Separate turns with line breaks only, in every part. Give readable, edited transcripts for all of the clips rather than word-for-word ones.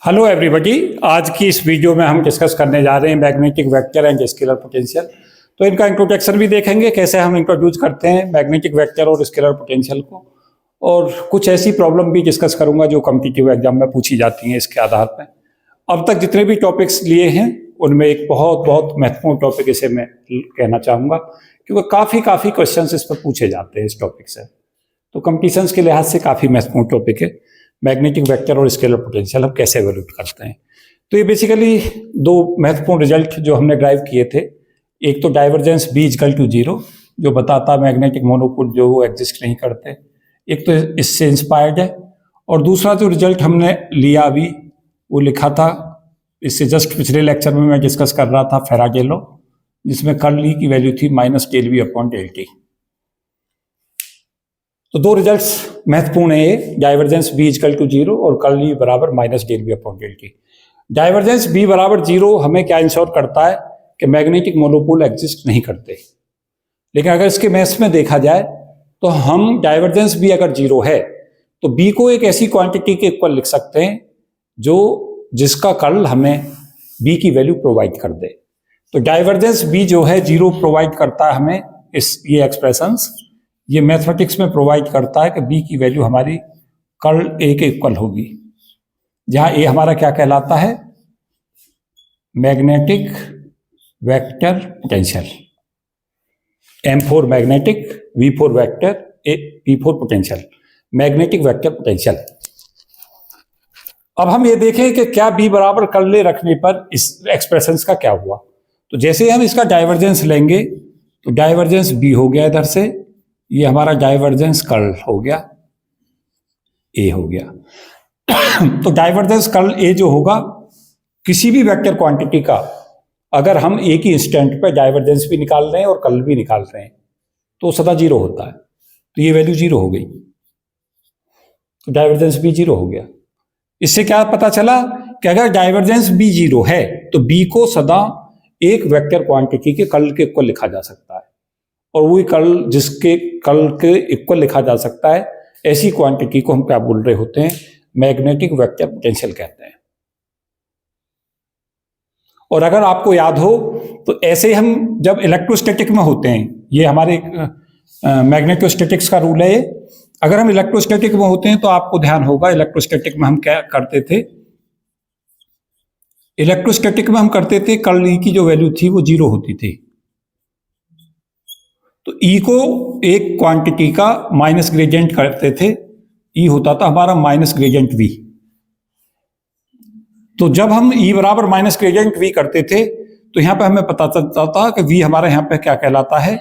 Hello everybody. आज की इस वीडियो में हम डिस्कस करने जा रहे हैं magnetic vector and scalar potential. तो इनका इंट्रोडक्शन भी देखेंगे, कैसे हम इंट्रोड्यूस करते हैं मैग्नेटिक वेक्टर और स्केलर पोटेंशियल को, और कुछ ऐसी प्रॉब्लम भी डिस्कस करूंगा जो कॉम्पिटिटिव एग्जाम में पूछी जाती हैं इसके आधार पर। अब तक जितने भी टॉपिक्स लिए हैं उनमें एक बहुत बहुत महत्वपूर्ण टॉपिक इसे मैं कहना चाहूँगा, क्योंकि काफ़ी क्वेश्चन इस पर पूछे जाते हैं इस टॉपिक से। तो कंपटीशंस के लिहाज से काफ़ी महत्वपूर्ण टॉपिक है मैग्नेटिक वेक्टर और स्केलर पोटेंशियल हम कैसे एवेल्यूट करते हैं। तो ये बेसिकली दो महत्वपूर्ण रिजल्ट जो हमने ड्राइव किए थे, एक तो डाइवर्जेंस B इक्वल टू 0 जो बताता मैग्नेटिक मोनोपोल जो वो एग्जिस्ट नहीं करते, एक तो इससे इंस्पायर्ड है, और दूसरा जो रिजल्ट हमने लिया अभी वो लिखा था इससे जस्ट पिछले लेक्चर में मैं डिस्कस कर रहा था फैराडे लॉ, जिसमें कर्ल E की वैल्यू थी -del V/del T। तो दो रिजल्ट्स महत्वपूर्ण है, ये डाइवर्जेंस B इक्वल टू 0 और कर्ल E बराबर -del V/del T। Divergence B बराबर 0 हमें क्या इंश्योर करता है कि मैग्नेटिक मोनोपोल एग्जिस्ट नहीं करते। लेकिन अगर इसके मैथ्स में देखा जाए तो हम डाइवर्जेंस B अगर 0 है तो B को एक ऐसी क्वांटिटी के इक्वल लिख सकते हैं जिसका कर्ल हमें B की वैल्यू प्रोवाइड कर दे। तो डाइवर्जेंस B जो है 0 प्रोवाइड करता है हमें ये एक्सप्रेशंस, ये मैथमेटिक्स में प्रोवाइड करता है कि B की वैल्यू हमारी कर्ल A के इक्वल होगी, जहां A हमारा क्या कहलाता है, magnetic vector potential. M4 magnetic, V4 vector, P4 potential, magnetic vector potential. अब हम ये देखें कि क्या B बराबर कर्ल A रखने पर इस एक्सप्रेशंस का क्या हुआ। तो जैसे हम इसका डाइवर्जेंस लेंगे तो डाइवर्जेंस B हो गया, इधर से ये हमारा डाइवर्जेंस कर्ल हो गया, A हो गया। तो डाइवर्जेंस कर्ल A जो होगा किसी भी वेक्टर क्वांटिटी का, अगर हम एक ही इंस्टेंट पे डाइवर्जेंस भी निकाल रहे हैं और कर्ल भी निकाल रहे हैं तो सदा 0 होता है। तो ये वैल्यू 0 हो गई, तो डाइवर्जेंस B 0 हो गया। इससे क्या पता चला कि अगर डाइवर्जेंस B 0 है तो B को सदा एक वेक्टर क्वांटिटी के कर्ल के इक्वल लिखा जा सकता है, और वही कर्ल जिसके कर्ल के इक्वल लिखा जा सकता है, ऐसी क्वांटिटी को हम क्या बोल रहे होते हैं, मैग्नेटिक वेक्टर पोटेंशियल कहते हैं। और अगर आपको याद हो तो ऐसे हम जब इलेक्ट्रोस्टैटिक में होते हैं, ये हमारे मैग्नेटोस्टैटिक्स का रूल है, अगर हम इलेक्ट्रोस्टैटिक में होते हैं तो आपको ध्यान होगा इलेक्ट्रोस्टैटिक में हम क्या करते थे, इलेक्ट्रोस्टैटिक में हम करते थे कर्ल E की जो वैल्यू थी वो 0 होती थी। तो E को एक क्वांटिटी का माइनस ग्रेडियंट करते थे, E होता था हमारा माइनस ग्रेडियंट V। तो जब हम E बराबर माइनस ग्रेडियंट V करते थे तो यहां पे हमें पता चलता था कि V हमारा यहां पे क्या कहलाता है,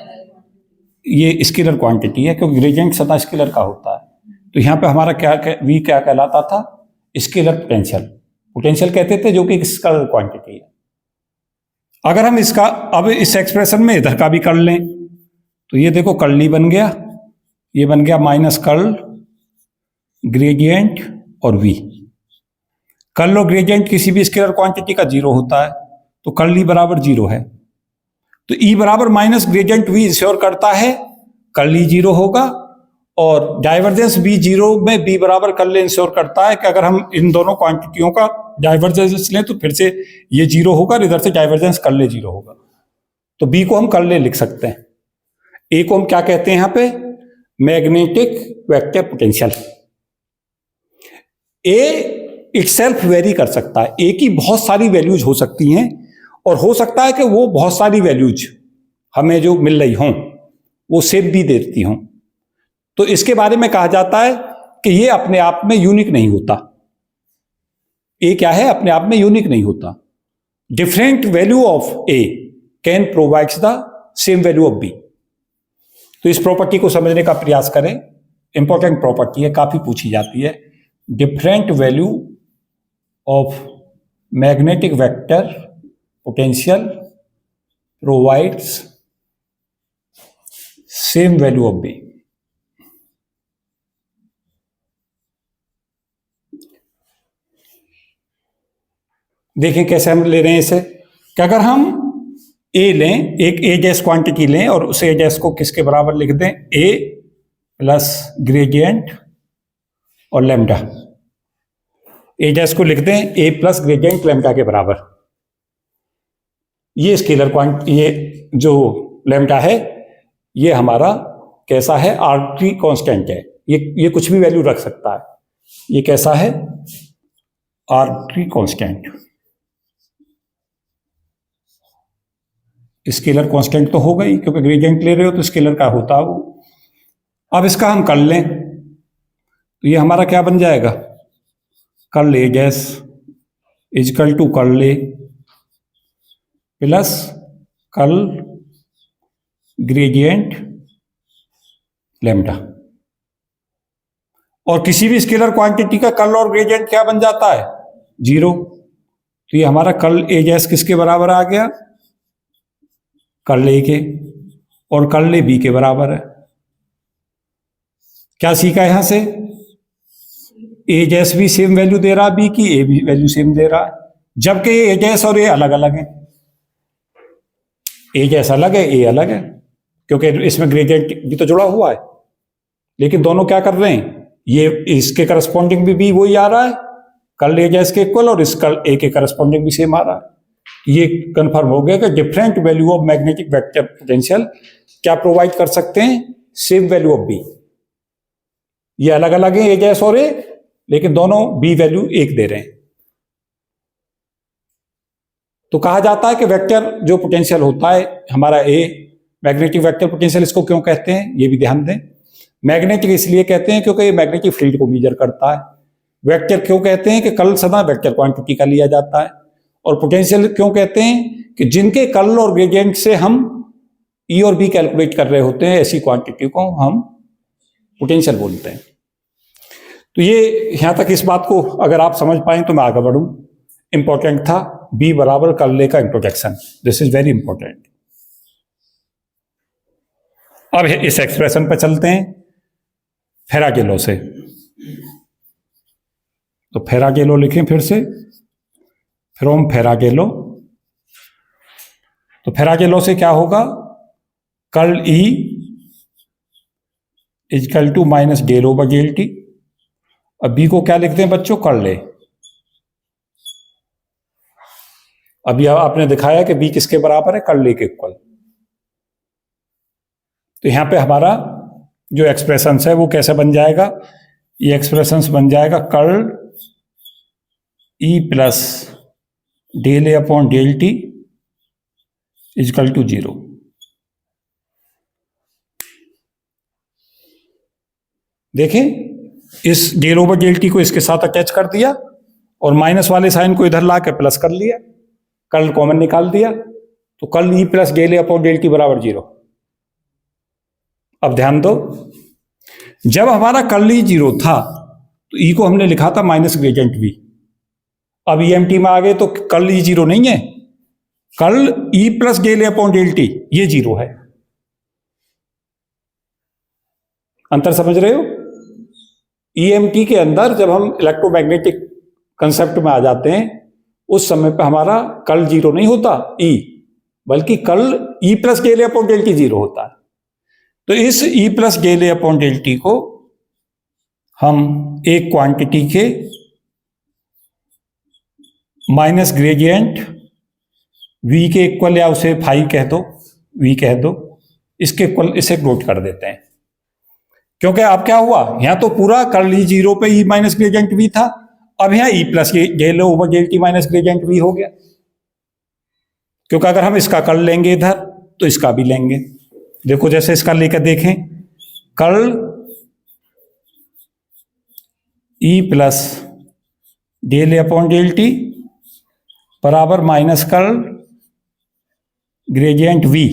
ये स्केलर क्वांटिटी है, क्योंकि ग्रेडियंट सदा स्केलर का होता है। तो यहां पे हमारा V क्या कहलाता था, स्केलर पोटेंशियल। पोटेंशियल कहते थे, जो कि स्केलर क्वांटिटी है। अगर हम इसका अब इस एक्सप्रेशन में इधर का भी कर लें तो ये देखो कर्ल E बन गया, ये बन गया माइनस कर्ल ग्रेडियंट और V। कर्ल और ग्रेडियंट किसी भी स्केलर क्वांटिटी का 0 होता है, तो कर्ल E बराबर 0 है। तो E बराबर माइनस ग्रेडियंट V इंश्योर करता है कर्ल E 0 होगा, और डाइवर्जेंस B 0 में B बराबर कर्ल A इंश्योर करता है कि अगर हम इन दोनों क्वांटिटियों का डाइवर्जेंस लें तो फिर से ये 0 होगा और इधर से डाइवर्जेंस कर्ल A 0 होगा। तो B को हम कर्ल A लिख सकते हैं। A को हम क्या कहते हैं यहां पे, magnetic vector potential. A itself very कर सकता है, A की बहुत सारी वैल्यूज हो सकती हैं, और हो सकता है कि वो बहुत सारी वैल्यूज हमें जो मिल रही हों वो सेम भी देती हों। तो इसके बारे में कहा जाता है कि ये अपने आप में यूनिक नहीं होता। A क्या है, अपने आप में यूनिक नहीं होता। Different value of A can provides the same value of B। तो इस प्रॉपर्टी को समझने का प्रयास करें, इंपॉर्टेंट प्रॉपर्टी है, काफी पूछी जाती है। Different value of magnetic vector potential provides same value of B। देखें कैसे हम ले रहे हैं इसे, कि अगर हम A लें, एक A डैश क्वांटिटी लें और उस A डैश को किसके बराबर लिख दें, A प्लस ग्रेडियंट और लैम्डा। ए डैश को लिख दें ए प्लस ग्रेडियंट लैम्डा के बराबर। ये स्केलर क्वांटिटी, ये जो लैम्डा है ये हमारा कैसा है, आर्बिट्री कांस्टेंट है, ये कुछ भी वैल्यू रख सकता है। ये कैसा है, आर्बिट्री कांस्टेंट। स्केलर कांस्टेंट तो होगा ही, क्योंकि ग्रेडियंट ले रहे हो तो स्केलर का होता है वो। अब इसका हम कर लें तो ये हमारा क्या बन जाएगा, curl A dash equal to curl A plus curl gradient lambda. और किसी भी स्केलर क्वांटिटी का कर्ल और ग्रेडियंट क्या बन जाता है, 0। तो ये हमारा कर्ल ए डैश किसके बराबर आ गया, कर्ल ए के, और कर्ल ए बी के बराबर है। क्या सीखा यहां से, ए डैश भी सेम वैल्यू दे रहा है बी की, ए भी वैल्यू सेम दे रहा है, जबकि ए डैश और ए अलग अलग है। ए डैश अलग है, ए अलग है, क्योंकि इसमें ग्रेडियंट भी तो जुड़ा हुआ है, लेकिन दोनों क्या कर रहे हैं, ये इसके करस्पॉन्डिंग भी वही आ रहा है, कर्ल ए डैश के इक्वल, और इस कर्ल ए के करस्पॉन्डिंग भी सेम आ रहा है। ये कंफर्म हो गया कि different value of magnetic vector potential क्या प्रोवाइड कर सकते हैं, सेम वैल्यू ऑफ बी। ये अलग अलग है ए डैश और ए, लेकिन दोनों बी वैल्यू एक दे रहे हैं। तो कहा जाता है कि वेक्टर जो पोटेंशियल होता है हमारा ए, मैग्नेटिक वेक्टर पोटेंशियल इसको क्यों कहते हैं, ये भी ध्यान दें। मैग्नेटिक इसलिए कहते हैं क्योंकि ये मैग्नेटिक फील्ड को मेजर करता है। वेक्टर क्यों कहते हैं कि कर्ल सदा वेक्टर क्वांटिटी का लिया जाता है। और पोटेंशियल क्यों कहते हैं कि जिनके कर्ल और ग्रेडियंट से हम ई और बी कैलकुलेट कर रहे होते हैं, ऐसी क्वांटिटी को हम पोटेंशियल बोलते हैं। तो ये यहां तक इस बात को अगर आप समझ पाए तो मैं आगे बढ़ूं, इंपॉर्टेंट था बी बराबर कर्ल ए का introduction, this is very important. अब इस एक्सप्रेशन पर चलते हैं फेराडे लॉ से। तो फेराडे लॉ लिखें फिर से, फ्रॉम फेराडे लॉ। तो फेराडे लॉ से क्या होगा, curl E is equal to minus del over del t. अब बी को क्या लिखते हैं बच्चों, कर्ल ए। अभी आपने दिखाया कि बी किसके बराबर है, कर्ल ए के इक्वल। तो यहां पे हमारा जो एक्सप्रेशन है वो कैसे बन जाएगा, ये एक्सप्रेशन बन जाएगा curl E plus del A upon del t equal to 0। देखें, इस डेल ओवर डेल टी को इसके साथ अटैच कर दिया और माइनस वाले साइन को इधर ला के प्लस कर लिया, कर्ल कॉमन निकाल दिया, तो curl E plus del A upon del T बराबर 0। अब ध्यान दो, जब हमारा कर्ल ई 0 था तो ई को हमने लिखा था माइनस ग्रेडियंट वी। अब ई एम टी में आ गए तो कर्ल ई 0 नहीं है, curl E plus del A upon del t ये 0 है। अंतर समझ रहे हो, ईएमटी के अंदर जब हम इलेक्ट्रोमैग्नेटिक कंसेप्ट में आ जाते हैं उस समय पे हमारा कर्ल 0 नहीं होता ई, बल्कि curl E plus del A upon del T 0 होता है। तो इस ई plus del A upon del T को हम एक क्वांटिटी के माइनस ग्रेडियंट वी के इक्वल, या उसे फाई कह दो, वी कह दो, इसके इक्वल इसे नोट कर देते हैं। क्योंकि अब क्या हुआ, यहां तो पूरा कर्ल ई 0 पे ई माइनस ग्रेडियंट वी था, अब यहां E plus del over del t minus gradient V हो गया। क्योंकि अगर हम इसका कर्ल लेंगे इधर तो इसका भी लेंगे। देखो जैसे इसका लेकर देखें, curl E plus del A upon del T बराबर माइनस कर्ल ग्रेडियंट वी,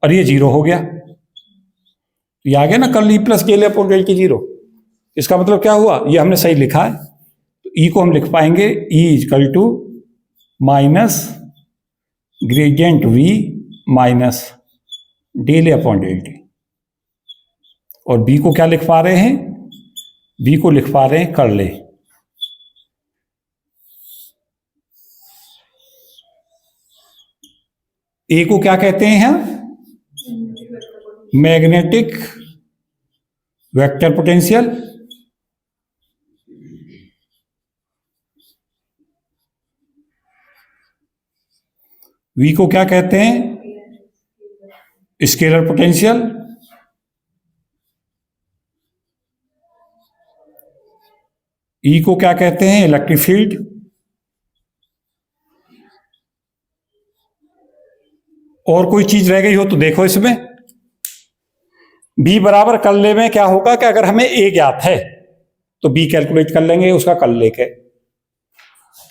और ये 0 हो गया। ये आ गया ना curl E plus del A upon del T 0। इसका मतलब क्या हुआ, ये हमने सही लिखा है। तो ई को हम लिख पाएंगे E is equal to minus gradient V minus del A upon del T. और बी को क्या लिख पा रहे हैं, बी को लिख पा रहे हैं कर्ल ए। ए को क्या कहते हैं यहां, मैग्नेटिक वेक्टर पोटेंशियल। V को क्या कहते हैं? Scalar potential. E को क्या कहते हैं? Electric field. और कोई चीज रह गई हो तो देखो इसमें। B बराबर कर ले में क्या होगा कि अगर हमें A ज्ञात है तो B कैलकुलेट कर लेंगे उसका कर लेके।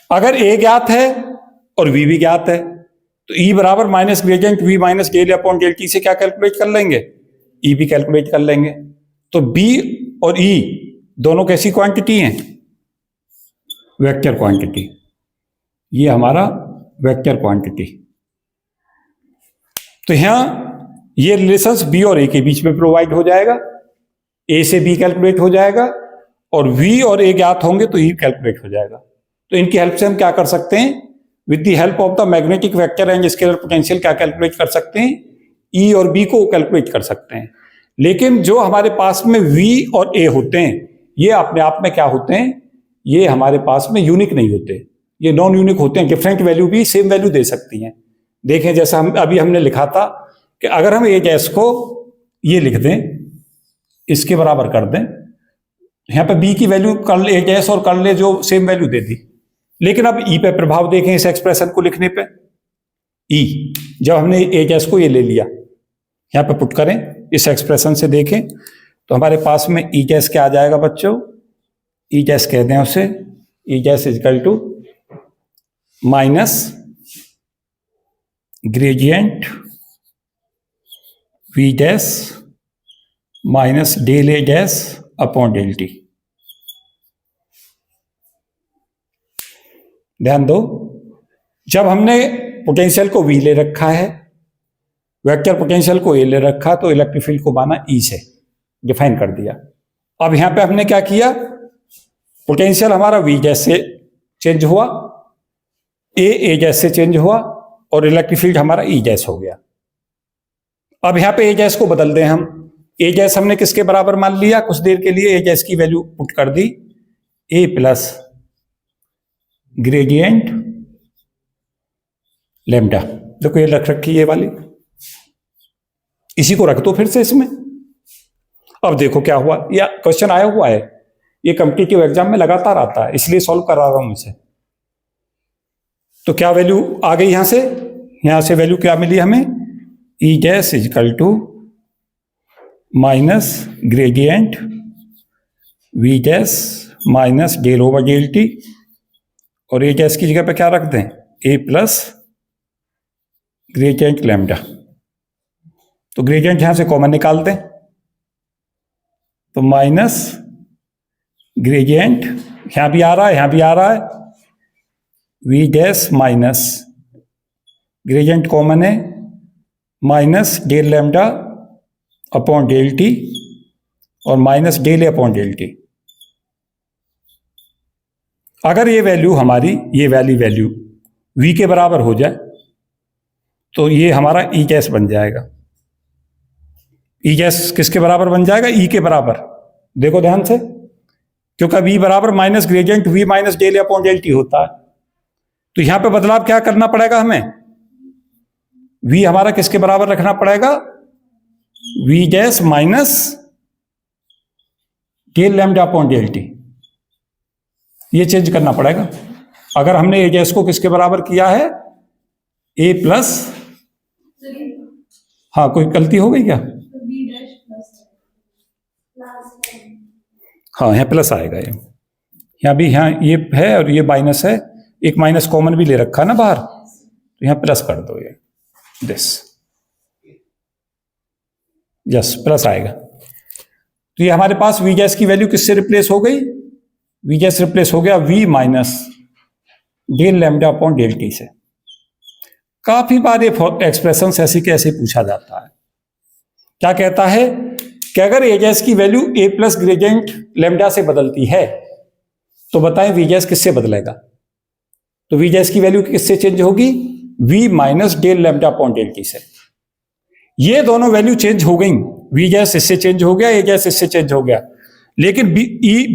अगर A ज्ञात है और V भी ज्ञात है तो E बराबर minus gradient V minus del upon del t से क्या कैलकुलेट कर लेंगे? E भी कैलकुलेट कर लेंगे। तो B और E दोनों कैसी क्वांटिटी हैं? Vector quantity. ये हमारा वेक्टर क्वांटिटी। तो यहां ये रिलेशंस B और A के बीच में प्रोवाइड हो जाएगा। A से B कैलकुलेट हो जाएगा और V और A ज्ञात होंगे तो E कैलकुलेट हो जाएगा। तो इनकी हेल्प से हम क्या कर सकते हैं? With the help of the magnetic vector and scalar potential क्या कैलकुलेट कर सकते हैं? E और B को कैलकुलेट कर सकते हैं। लेकिन जो हमारे पास में V और A होते हैं ये अपने आप में क्या होते हैं? ये हमारे पास में यूनिक नहीं होते, ये नॉन यूनिक होते हैं। डिफरेंट वैल्यू भी सेम वैल्यू दे सकती हैं। देखें जैसा हमने लिखा था कि अगर हम ए गैस को ये लिख दें, इसके बराबर कर दें, यहां पे बी की वैल्यू कर ले ए गैस और कर ले जो सेम वैल्यू दे दी। लेकिन अब ई पे प्रभाव देखें इस एक्सप्रेशन को लिखने पे। ई जब हमने ए गैस को ये ले लिया, यहां पे पुट करें इस एक्सप्रेशन से देखें तो हमारे पास में ई गैस क्या आ जाएगा बच्चों? ई गैस कह दें उसे, E gas is equal to minus gradient V dash minus del A dash upon del T. ध्यान दो, जब हमने पोटेंशियल को V ले रखा है, वेक्टर पोटेंशियल को A ले रखा, तो इलेक्ट्रिक फील्ड को माना E से डिफाइन कर दिया। अब यहां पे हमने क्या किया? पोटेंशियल हमारा V डैश से चेंज हुआ, A डैश से चेंज हुआ और इलेक्ट्रिक फील्ड हमारा E डैश हो गया। अब यहां पे ए गैस को बदल दें हम। ए गैस हमने किसके बराबर मान लिया? कुछ देर के लिए ए गैस की वैल्यू पुट कर दी, ए प्लस ग्रेडियंट लैम्डा। देखो ये रख रखी ये वाली, इसी को रख दो फिर से इसमें। अब देखो क्या हुआ, या क्वेश्चन आया हुआ है, ये कॉम्पिटिटिव एग्जाम में लगातार आता है इसलिए सॉल्व करा रहा हूं इसे। तो क्या वैल्यू आ गई यहां से वैल्यू क्या मिली हमें? E dash equal to minus gradient V dash minus del over del T, और ए डैश की जगह पे क्या रख दें? A plus gradient lambda. तो ग्रेडियंट यहां से कॉमन निकाल दें, तो माइनस ग्रेडियंट यहां भी आ रहा है, यहां भी आ रहा है, V dash minus gradient common है, minus del lambda upon del T और minus del A upon del T. अगर ये वैल्यू हमारी ये वाली वैल्यू V के बराबर हो जाए तो ये हमारा E गैस बन जाएगा। E गैस किसके बराबर बन जाएगा? E के बराबर। देखो ध्यान से, क्योंकि V बराबर minus gradient V minus del upon del t होता है। तो यहां पे बदलाव क्या करना पड़ेगा हमें? V हमारा किसके बराबर रखना पड़ेगा? V dash minus del lambda upon del t, ये चेंज करना पड़ेगा। अगर हमने ए गैस को किसके बराबर किया है? A प्लस, हाँ कोई गलती हो गई क्या? हाँ यहाँ प्लस आएगा, ये यहाँ भी, यहाँ ये है और ये माइनस है, एक माइनस कॉमन भी ले रखा ना बाहर, तो यहाँ प्लस कर दो, ये दिस, यस प्लस आएगा। तो ये हमारे पास V गैस की वैल्यू किससे रिप्लेस हो गई? V गैस रिप्लेस हो गया V minus del lambda upon del t से। काफी बार ये एक्सप्रेशन ऐसे कैसे पूछा जाता है। क्या कहता है कि अगर ए गैस की value A plus gradient lambda से बदलती है तो बताएं V गैस किससे बदलेगा? तो V गैस की वैल्यू किससे चेंज होगी? V minus del lambda upon del t से। ये दोनों वैल्यू चेंज हो गई, V गैस इससे चेंज हो गया, ए गैस इससे चेंज हो गया, लेकिन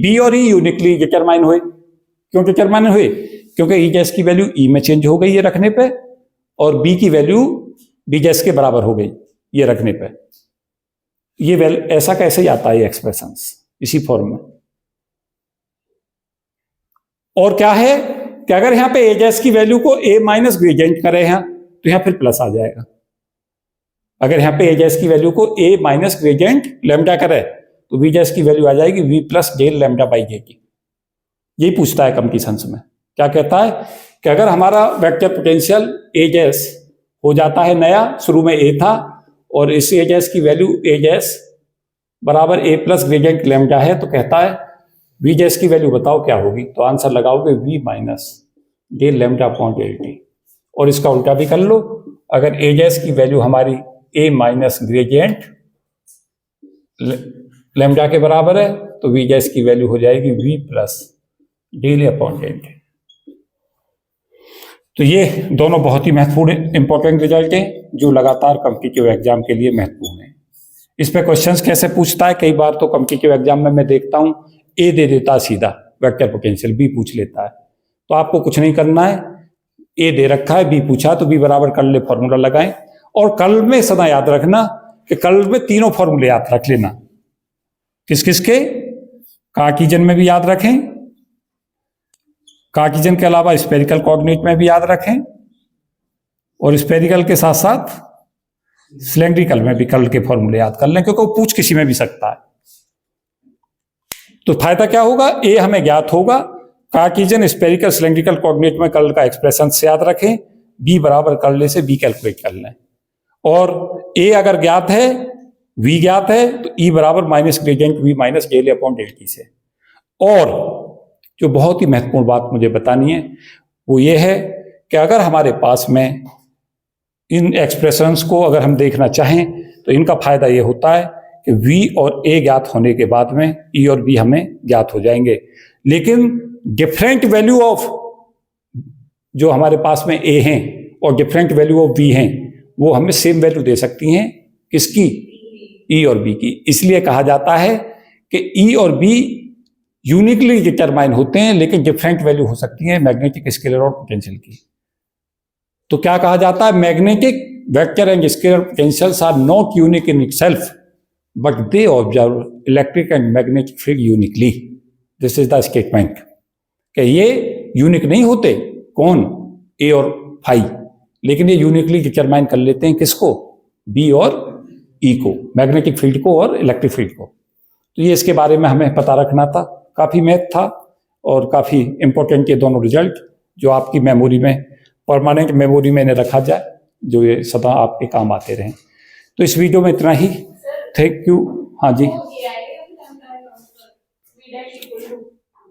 B और E यूनिकली डिटरमाइन हुए। क्यों डिटरमाइन हुए? क्योंकि E गैस की वैल्यू E में चेंज हो गई है रखने पे, और बी की वैल्यू बीजेस के बराबर हो गई ये रखने पे। ये ऐसा कैसे आता है ये एक्सप्रेशंस इसी फॉर्म में। और क्या है कि अगर यहां पे एजेस की वैल्यू को ए माइनस ग्रेडियंट करें हैं तो यहां फिर प्लस आ जाएगा। अगर यहां पे एजेस की वैल्यू को ए माइनस ग्रेडियंट लैम्डा करे तो बीजेस की वैल्यू आ जाएगी V plus del lambda by J की। यही पूछता है कंपटीशंस में। क्या कहता है कि अगर हमारा वेक्टर पोटेंशियल एजेस हो जाता है नया, शुरू में ए था और इस एजेस की वैल्यू एजेस बराबर ए प्लस ग्रेडियंट लैम्डा है, तो कहता है वीजेस की वैल्यू बताओ क्या होगी। तो आंसर लगाओगे V minus del lambda upon del T. और इसका उल्टा भी कर लो, अगर एजेस की वैल्यू हमारी ए माइनस ग्रेडियंट लैम्डा के बराबर है तो वीजेस की वैल्यू हो जाएगी V plus del upon del t. तो ये दोनों बहुत ही महत्वपूर्ण इंपॉर्टेंट रिजल्ट हैं जो लगातार कॉम्पिटिटिव एग्जाम के लिए महत्वपूर्ण है। इस पे क्वेश्चंस कैसे पूछता है, कई बार तो कॉम्पिटिटिव एग्जाम में मैं देखता हूं ए दे देता सीधा वेक्टर पोटेंशियल, बी पूछ लेता है। तो आपको कुछ नहीं करना है, ए दे रखा है, बी पूछा तो बी बराबर कर ले फॉर्मूला लगाएं। और कल में सदा याद रखना कि कल में तीनों फॉर्मूले याद रख लेना। किस किस के? कार्टेशियन में भी याद रखें, कार्टेशियन के अलावा स्फेरिकल कोऑर्डिनेट में भी याद रखें, और स्फेरिकल के साथ साथ सिलेंड्रिकल में भी कल के फॉर्मूले याद कर लें, क्योंकि वो पूछ किसी में भी सकता है। तो फायदा क्या होगा, ए हमें ज्ञात होगा, कार्टेशियन स्फेरिकल सिलेंड्रिकल कोऑर्डिनेट में कल का एक्सप्रेशन से याद रखें, बी बराबर कर ले से बी कैलकुलेट कर लें। और ए अगर ज्ञात है, वी ज्ञात है, तो ई बराबर minus gradient V minus del upon del t से। और जो बहुत ही महत्वपूर्ण बात मुझे बतानी है वो ये है कि अगर हमारे पास में इन एक्सप्रेशंस को अगर हम देखना चाहें तो इनका फायदा ये होता है कि v और a ज्ञात होने के बाद में e और b हमें ज्ञात हो जाएंगे। लेकिन डिफरेंट वैल्यू ऑफ जो हमारे पास में a हैं और डिफरेंट वैल्यू ऑफ b हैं वो हमें सेम वैल्यू दे सकती हैं। किसकी? e और b की। इसलिए कहा जाता है कि e और b यूनिकली डिटरमाइन होते हैं, लेकिन डिफरेंट वैल्यू हो सकती है मैग्नेटिक स्केलर और पोटेंशियल की। तो क्या कहा जाता है, magnetic vector and scalar potentials are not unique in itself but they observe electric and magnetic field uniquely. This is the statement कि ये यूनिक नहीं होते, कौन? ए और फाई, लेकिन ये यूनिकली डिटरमाइन कर लेते हैं किसको? बी और ई को, मैग्नेटिक फील्ड को और इलेक्ट्रिक फील्ड को। तो ये इसके बारे में हमें पता रखना था। काफ़ी मैथ था और काफ़ी इंपॉर्टेंट ये दोनों रिजल्ट जो आपकी मेमोरी में, परमानेंट मेमोरी में इन्हें रखा जाए, जो ये सदा आपके काम आते रहें। तो इस वीडियो में इतना ही। Thank you. हाँ जी,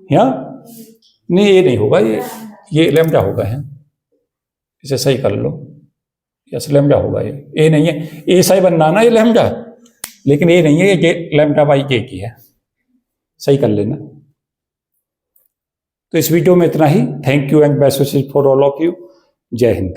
या नहीं, ये नहीं होगा, ये लैम्डा होगा है, इसे सही कर लो। यस, लैम्डा होगा, ये नहीं है, ए सही बनना ना, ये लैम्डा, लेकिन ये नहीं है, ये लैम्डा बाई के की है, सही कर लेना। तो इस वीडियो में इतना ही। Thank you and best wishes for all of you. जय हिंद।